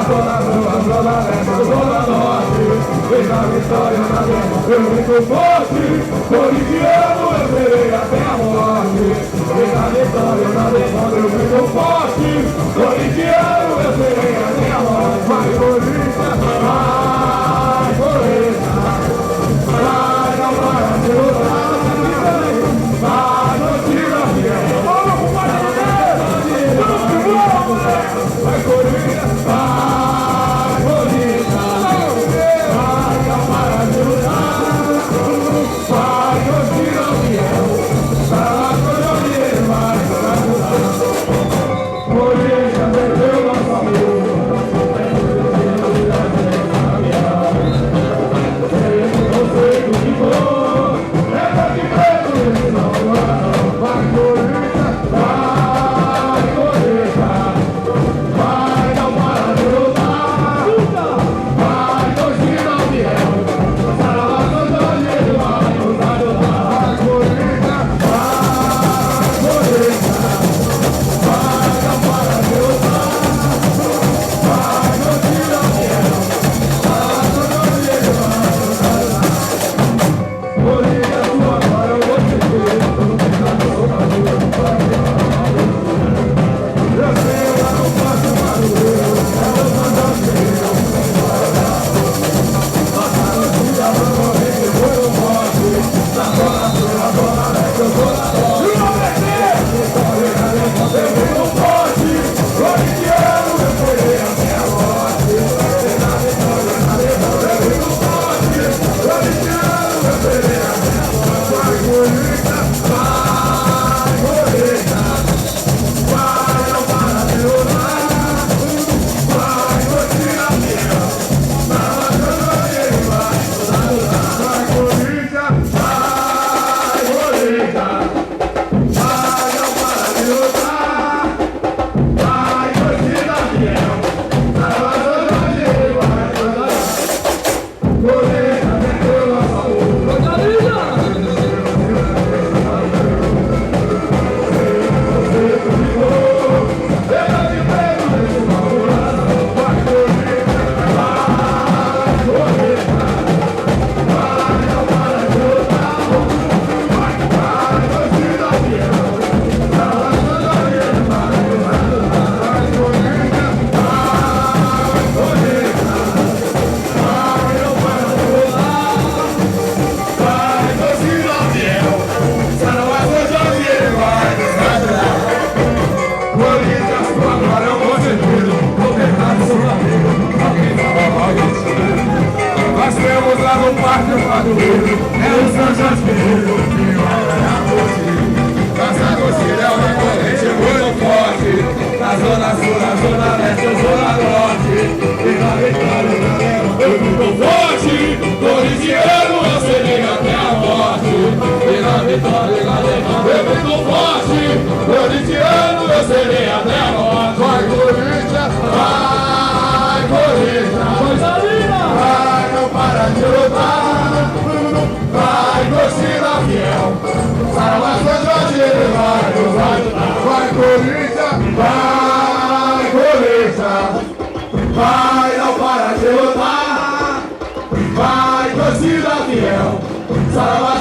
Zona Leste, Zona Norte, fez a vitória na guerra, eu muito forte, corintiano eu serei até a morte. Fez a vitória na demanda, eu muito forte, corintiano eu serei até a morte. Vai Corinthians, vai Corinthians, vai não para de lutar, vai não tira fiel. Vamos vai Corinthians, vai Corinthians, vai não para de lutar, vai não tira fiel. Vai Corinthians, perdeu nosso amor. Zona Leste, Zona Norte, e na vitória da guerra eu fico forte, corintiano eu serei até a morte. E na vitória da guerra eu fico forte, corintiano eu serei até a morte. Vai Corinthians, vai Corinthians, vai não para de lutar, vai torcida fiel, salvação Jorge vai nos ajudar. Vai Corinthians, vai Corinthians, vai não para de lutar, vai torcida fiel, salvação